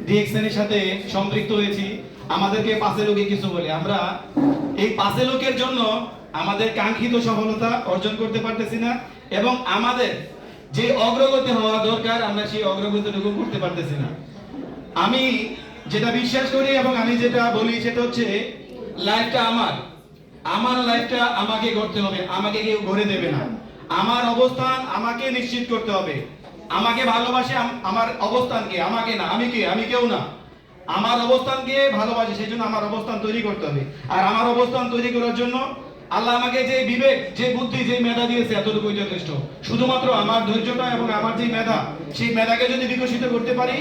DXN এর সাথে সম্পৃক্ত হয়েছি। আমাদেরকে পাঁচে লোকে কিছু বলে, আমরা এই পাঁচে লোকের জন্য আমাদের কাঙ্ক্ষিত সফলতা অর্জন করতে পারতেছি না, এবং আমাদের যে অগ্রগতি হওয়া দরকার আমরা সেই অগ্রগতিটুকু করতে পারতেছি না। আমি যেটা বিশ্বাস করি এবং আমি যেটা বলি সেটা হচ্ছে, লাইফটা আমার লাইফটা আমাকে করতে হবে, আমাকে কেউ গড়ে দেবে না। আমার অবস্থান আমাকে নিশ্চিত করতে হবে। আমাকে ভালোবাসে আমার অবস্থানকে, আমাকে না। আমি কে? আমি কেউ না। আমার অবস্থানকে ভালোবাসে, সেই জন্য আমার অবস্থান তৈরি করতে হবে। আর আমার অবস্থান তৈরি করার জন্য আল্লাহ আমাকে যে বিবেক, যে বুদ্ধি, যে মেধা দিয়েছে এতটুকুই যথেষ্ট। শুধুমাত্র আমার ধৈর্যটা এবং আমার যে মেধা, সেই মেধাকে যদি বিকশিত করতে পারি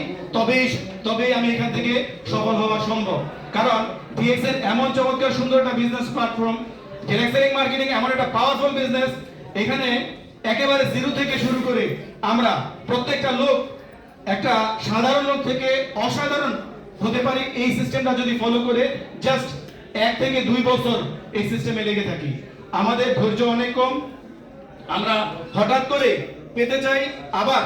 তবেই আমি এখান থেকে সফল হওয়া সম্ভব। কারণ ডিএক্সএন এমন চমৎকার সুন্দর একটা business platform, direct selling marketing এমন একটা পাওয়ারফুল বিজনেস, এখানে একেবারে জিরো থেকে শুরু করে আমরা প্রত্যেকটা লোক একটা সাধারণ লোক থেকে অসাধারণ হতে পারি এই সিস্টেমটা যদি ফলো করে জাস্ট 1 থেকে 2 বছর এই সিস্টেমে লেগে থাকি। আমাদের ধৈর্য অনেক কম, আমরা হঠাৎ করে পেতে চাই, আবার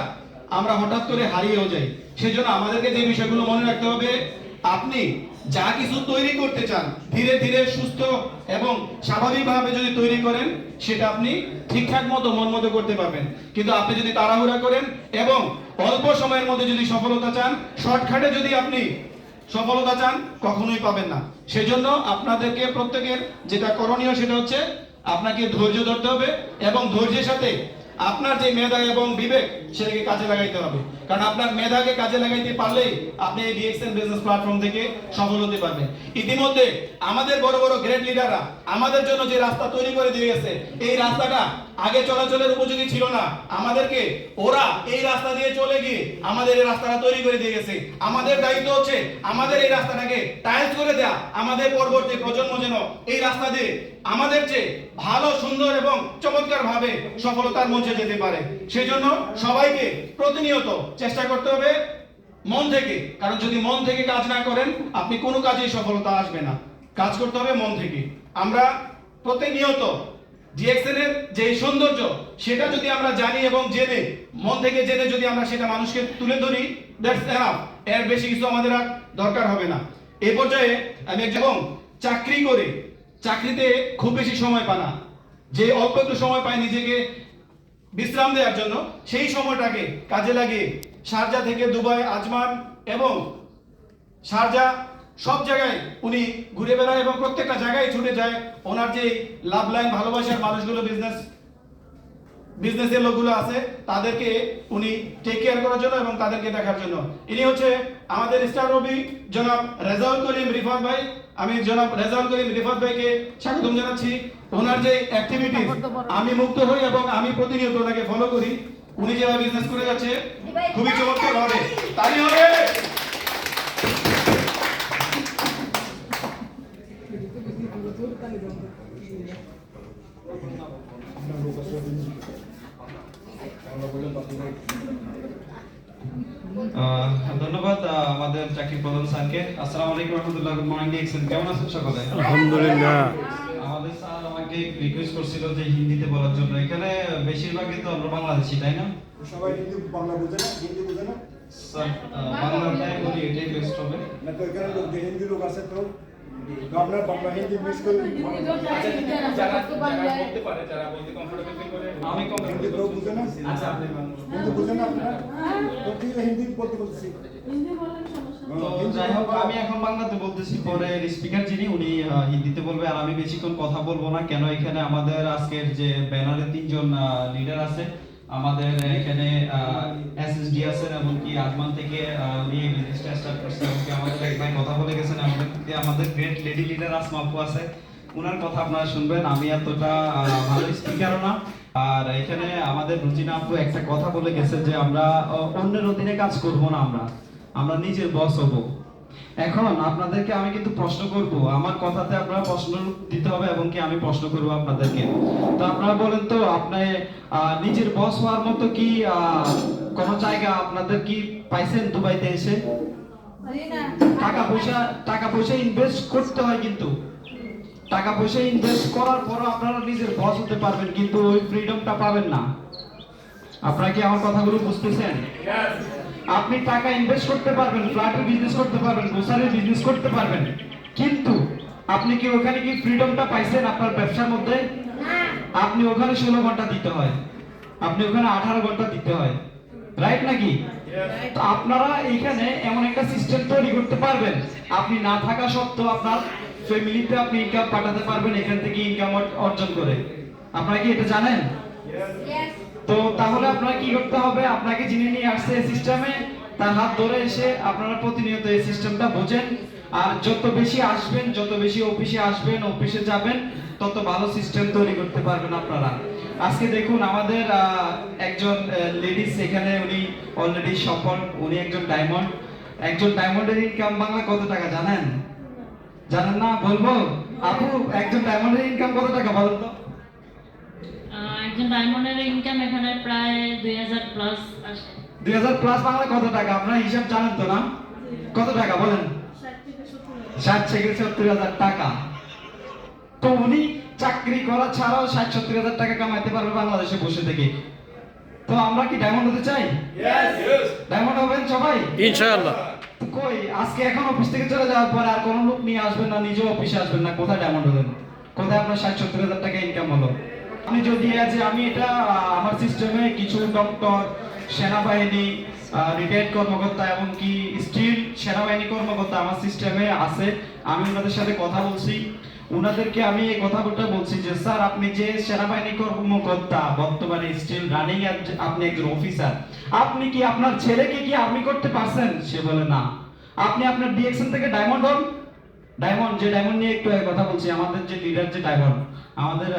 আমরা হঠাৎ করে হারিয়েও যাই। সেজন্য আমাদেরকে যে বিষয়গুলো মনে রাখতে হবে, আপনি যা কিছু তৈরি করতে চান ধীরে ধীরে সুস্থ এবং স্বাভাবিকভাবে যদি তৈরি করেন সেটা আপনি ঠিকঠাক মতো মন মতো করতে পারবেন। কিন্তু আপনি যদি তাড়াহুড়া করেন এবং অল্প সময়ের মধ্যে যদি সফলতা চান, শর্টকাটে যদি আপনি সফলতা চান, কখনোই পাবেন না। সেজন্য আপনাদেরকে প্রত্যেকের যেটা করণীয় সেটা হচ্ছে আপনাকে ধৈর্য ধরতে হবে এবং ধৈর্যের সাথে আপনার যে মেধা এবং বিবেক সেটাকে কাজে লাগাইতে হবে। কারণ আপনার মেধাকে কাজে লাগাইতে পারলেই আপনি এই ডিএক্সএন বিজনেস প্ল্যাটফর্ম থেকে সফল হতে পারবেন। ইতিমধ্যে আমাদের বড় বড় গ্রেট লিডাররা আমাদের জন্য যে রাস্তা তৈরি করে দিয়ে গেছে, এই রাস্তাটা আগে চলাচলের উপযোগী ছিল না। আমাদেরকে ওরা এই রাস্তা দিয়ে চলে গিয়ে আমাদের এই রাস্তাটা তৈরি করে দিয়ে গেছে। আমাদের দায়িত্ব হচ্ছে আমাদের এই রাস্তাটাকে টাইলস করে দেয়া, আমাদের পরবর্তী প্রজন্ম যেন এই রাস্তা দিয়ে আমাদের চেয়ে ভালো, সুন্দর এবং চমৎকার ভাবে সফলতার মঞ্চে যেতে পারে। সেজন্য সবাইকে প্রতিনিয়ত চেষ্টা করতে হবে মন থেকে। কারণ যদি মন থেকে কাজ না করেন আপনি কোনো কাজেই সফলতা আসবে না। কাজ করতে হবে মন থেকে। আমরা প্রতিনিয়ত ডিএক্সএন এর যে সৌন্দর্য সেটা যদি আমরা জানি এবং জেনে, মন থেকে জেনে যদি আমরা সেটা মানুষকে তুলে ধরি, দ্যাটস এনাফ। এর বেশি কিছু আমাদের আর দরকার হবে না। এই পর্যায়ে আমি একজন চাকরি করে চাকরিতে খুব বেশি সময় পায় না, যে অল্প একটু সময় পায় নিজেকে বিশ্রাম দেওয়ার জন্য, সেই সময়টাকে কাজে লাগিয়ে শারজা থেকে দুবাই, আজমান এবং শারজা সব জায়গায় উনি ঘুরে বেড়ায় এবং প্রত্যেকটা জায়গায় ছুটে যায়। ওনার যে লাভ লাইন, ভালোবাসার মানুষগুলো, বিজনেসের লোকগুলো আছে, তাদেরকে উনি টেক কেয়ার করার জন্য এবং তাদেরকে দেখার জন্য। ইনি হচ্ছে আমাদের স্টার রবি জনাব রেজাউল করিম রিফাত ভাই। আমি জনাব রেজাউল করিম রিফাত ভাইকে স্বাগতম জানাচ্ছি। ওনার যে অ্যাক্টিভিটি আমি মুক্ত হই এবং আমি প্রতিনিয়ত ওনাকে ফলো করি। উনি যেভাবে বিজনেস করে যাচ্ছে খুবই চমৎকার হবে, তাই হবে। ধন্যবাদ আমাদের চাকরি প্রধান স্যারকে। আসসালামু আলাইকুম রহমতুল্লাহ। গুড মর্নিং ডিএক্সএন, কেমন আছেন সকলে? আলহামদুলিল্লাহ। আমাদের স্যার আমাকে রিকোয়েস্ট করছিল যে হিন্দিতে বলার জন্য। এখানে বেশিরভাগই তো আমরা বাংলাদেশি, তাই না? সবাই হিন্দি বাংলা বোঝে না, হিন্দি বোঝে না। স্যার বাংলাতে বলি, এটাই বেস্ট হবে। না তো এখানে লোক হিন্দি লোক আছে তো আপনার বাংলা হিন্দি মিক্স করে যারা বলতে পারে, যারা বলতে কমফোর্টেবল ফিল করে, আমি হিন্দি তো বুঝে না। আচ্ছা আপনি হিন্দি বুঝে না আপনারা তো ঠিক হিন্দি বলতে বলছি। তো যাই হোক, আমি এখন বাংলাতে বলতেছি, পরে স্পিকার যিনি উনি হিন্দিতে বলবে। আর আমি বেশিক্ষণ কথা বলবো না, কেন এখানে আমাদের আজকের যে ব্যানারে 3 জন লিডার আছে। আমাদের এখানে এসএসডি আছেন, এমনকি আজমান থেকে উনি বিজনেসটা স্টার্ট করছেন, এমনকি আমাদের এক ভাই কথা বলে গেছেন। আমাদের গ্রেট লেডি লিডার আসমা আপু আছে, ওনার কথা আপনারা শুনবেন। আমি এতটা ভালো স্পিকারও না। আর এখানে আমাদের রুজিনা আপু একটা কথা বলে গেছে যে আমরা অন্যের অধীনে কাজ করব না, আমরা নিজের বস হব। এখন আপনাদেরকে আমি কিন্তু প্রশ্ন করব, আমার কথাতে আপনারা প্রশ্ন দিতে হবে এবং কি আমি প্রশ্ন করব আপনাদেরকে। তো আপনারা বলেন তো, আপনি নিজের বস হওয়ার মতো কি কোন জায়গা আপনাদের কি পাইছেন দুবাইতে এসে? টাকা পয়সা ইনভেস্ট করতে হয়, কিন্তু টাকা পয়সা ইনভেস্ট করার পর আপনারা নিজের বস হতে পারবেন, কিন্তু ওই ফ্রিডমটা পাবেন না। আপনারা কি আমার কথাগুলো বুঝতেছেন? আপনি টাকা ইনভেস্ট করতে পারবেন, ফ্ল্যাটের বিজনেস করতে পারবেন, গ্রোসারির বিজনেস করতে পারবেন, কিন্তু আপনি কি ওখানে কি ফ্রিডমটা পাইছেন আপনার ব্যবসার মধ্যে? আপনি ওখানে 16 ঘন্টা দিতে হয়, আপনি ওখানে 18 ঘন্টা দিতে হয়, রাইট নাকি? তো আপনারা এখানে এমন একটা সিস্টেম তৈরি করতে পারবেন, আপনি না থাকা সত্ত্বেও আপনার ফ্যামিলিতে আপনি ইনকাম পাঠাতে পারবেন এখান থেকে ইনকাম অর্জন করে। আপনারা কি এটা জানেন? তো তাহলে আপনারা কি করতে হবে? আপনাকে যিনি নিয়ে আসছে এই সিস্টেমে, তার হাত ধরে এসে আপনারা প্রতিনিয়ত এই সিস্টেমটা বোঝেন। আর যত বেশি আসবেন, যত বেশি অফিসে আসবেন, অফিসে যাবেন, তত ভালো সিস্টেম তৈরি করতে পারবেন আপনারা। আজকে দেখুন আমাদের একজন লেডিস এখানে, উনি অলরেডি সফল, উনি একজন ডায়মন্ড। একজন ডায়মন্ডের ইনকাম বাংলা কত টাকা জানেন? জানেন না? বলবো আপু, একজন ডায়মন্ডের ইনকাম কত টাকা বলেন তো? একজন ডায়মন্ডের ইনকাম এখানে প্রায় 2000 প্লাস আসে। 2000 প্লাস বাংলা কত টাকা? আপনারা হিসাব জানেন তো না? কত টাকা বলেন? 60 থেকে 70 হাজার টাকা। তো উনি চাকরি করা ছাড়াও 60-70 হাজার টাকা কামাইতে পারবে বাংলাদেশে বসে থেকে। তো আমরা কি ডায়মন্ড হতে চাই? ডায়মন্ড হবেন সবাই ইনশাআল্লাহ। তো কই আজকে এখন অফিস থেকে চলে যাওয়ার পরে আর কোনো লোক নিয়ে আসবেন না, নিজেও অফিসে আসবেন না, কোথায় ডায়মন্ড হবেন? কোথায় আপনার 60-70 হাজার টাকা ইনকাম হলো? আপনি যদি আছে, আমি এটা আমার সিস্টেমে কিছু ডক্টর, সেনাবাহিনী, রিটায়ার্ড কর্মকর্তা এবং কি স্টিল সেনাবাহিনী কর্মকর্তা আমার সিস্টেমে আছে। আমি ওনাদের সাথে কথা বলছি, ওনাদেরকে আমি এই কথাটা বলছি যে স্যার, আপনি যে সেনাবাহিনী কর্মকর্তা, বর্তমানে স্টিল রানিং, আপনি একজন অফিসার, আপনি কি আপনার ছেলেকে কি আর্মি করতে পারছেন? সে বলে না। আপনি আপনার ডিএক্সএন থেকে ডায়মন্ড হন। ডায়মন্ড, যে ডায়মন্ড নিয়ে একটু আগে কথা বলছি, আমাদের যে লিডার যে ডায়মন্ড, আমাদের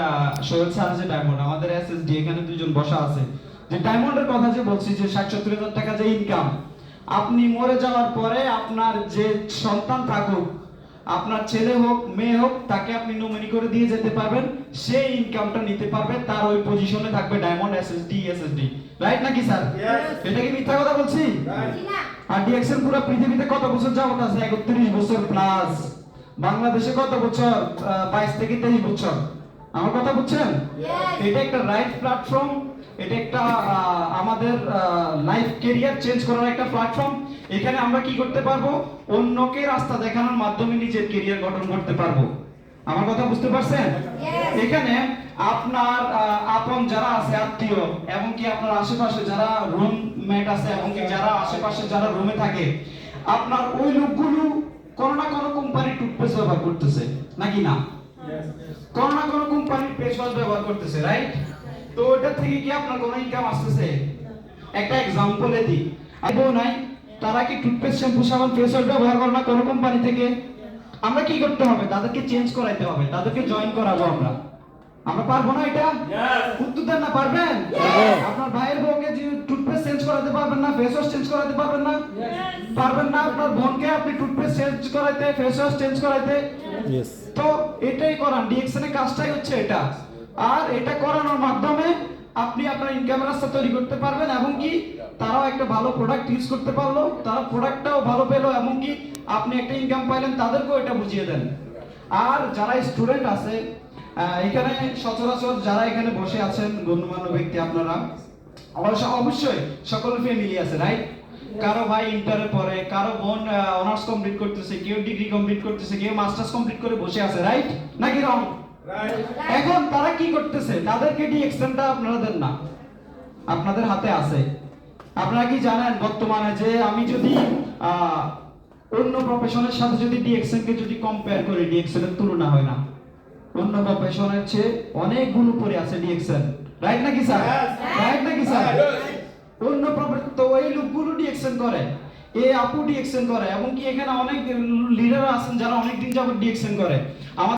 সোহেল স্যার যে ডায়মন্ড, আমাদের এসএসডি এখানে দুজন বসা আছে, যে ডায়মন্ডের কথা যে বলছি, যে 60-70 হাজার টাকা যে ইনকাম, আপনি মরে যাওয়ার পরে আপনার যে সন্তান থাকুক, আপনার ছেলে হোক মেয়ে হোক, তাকে আপনি নমিনি করে দিয়ে যেতে পারবেন, সেই ইনকামটা নিতে পারবে, তার ওই পজিশনে থাকবে ডায়মন্ড এসএসডি। রাইট নাকি স্যার? এটা কি মিথ্যা কথা বলছি? আর ডিএক্সএল পুরো পৃথিবীতে কত বছর যাবত আছে? 31 বছর প্লাস। বাংলাদেশে কত বছর? 22 থেকে 23 বছর। আমার কথা বুঝছেন? এটা একটা রাইট প্ল্যাটফর্ম, এটা একটা আমাদের লাইফ ক্যারিয়ার চেঞ্জ করার একটা প্ল্যাটফর্ম। এখানে আমরা কি করতে পারবো? অন্যকে রাস্তা দেখানোর মাধ্যমে নিজের ক্যারিয়ার গঠন করতে পারবো। আমার কথা বুঝতে পারছেন? এখানে আপনার আপন যারা আছে, আত্মীয়, এবং কি আপনার আশেপাশে যারা রুমমেট আছে, এবং কি যারা আশেপাশে যারা রুমে থাকে, আপনার ওই লোকগুলো কোনো না কোনো কোম্পানির টুথপেস্ট ব্যবহার করতেছে, নাকি না? কোনো না কোনো কোম্পানির ফেস ওয়াশ ব্যবহার করতেছে, রাইট? তো ওটা থেকে কি আপনার কোনো ইনকাম আসতেছে? একটা এক্সাম্পলে দিই, আইবো নাই, তারা কি টুথপেস্ট, শ্যাম্পু, সাবান, ফেস ওয়াশ ব্যবহার করে না কোনো কোম্পানি থেকে? আমরা কি করতে হবে? তাদেরকে চেঞ্জ করাইতে হবে, তাদেরকে জয়েন করাবো আমরা পারবো না এটা? উত্তর দেন না, পারবেন? আপনার ভাইয়ের বউকে যে টুথপেস্ট চেঞ্জ করাতে পারবেন না, ফেস ওয়াশ চেঞ্জ করাতে পারবেন না? পারবেন না? আপনার বোনকে আপনি টুথপেস্ট চেঞ্জ করাইতে, ফেস ওয়াশ চেঞ্জ করাইতে? তো এটাই করান, ডিএক্সএন এর কাজটাই হচ্ছে এটা। আর এটা করানোর মাধ্যমে আপনি আপনার ইনকামের রাস্তা তৈরি করতে পারবেন, এবং কি তারাও একটা ভালো প্রোডাক্ট ইউজ করতে পারলো, তারা প্রোডাক্টটাও ভালো পেলো, এবং কি আপনি একটা ইনকাম পাইলেন, তাদেরকেও এটা বুঝিয়ে দেন। আর যারা স্টুডেন্ট আছে এখানে, সচরাচর যারা এখানে বসে আছেন গণ্যমান্য ব্যক্তি, আপনারা অবশ্যই সকল ফ্যামিলি আছে, রাইট? কারো ভাই ইন্টারে পড়ে, কারো বোন অনার্স কমপ্লিট করতেছে, কেউ ডিগ্রি কমপ্লিট করতেছে, কেউ মাস্টার্স কমপ্লিট করে বসে আছে, রাইট নাকি রং? এখন তারা কি করতেছে? তাদেরকে ডিএক্সএনটা আপনারা দেন না, আপনাদের হাতে আছে। আপনারা কি জানেন বর্তমানে যে আমি যদি অন্য প্রফেশনের সাথে যদি ডিএক্সএন কে যদি কম্পেয়ার করি, ডিএক্সএন এর তুলনা হয় না। অন্য প্রফেশনের চেয়ে অনেক গুণ উপরে আছে ডিএক্সএন, রাইট নাকি স্যার? রাইট নাকি স্যার? অন্য প্রফেশন তো ওই লোকগুলো ডিএক্সএন করে, এই আপু ডিএক্সএন করে, এবং কি এখানে অনেক লিডার আছেন যারা অনেক দিন যাবত ডিএক্সএন করে।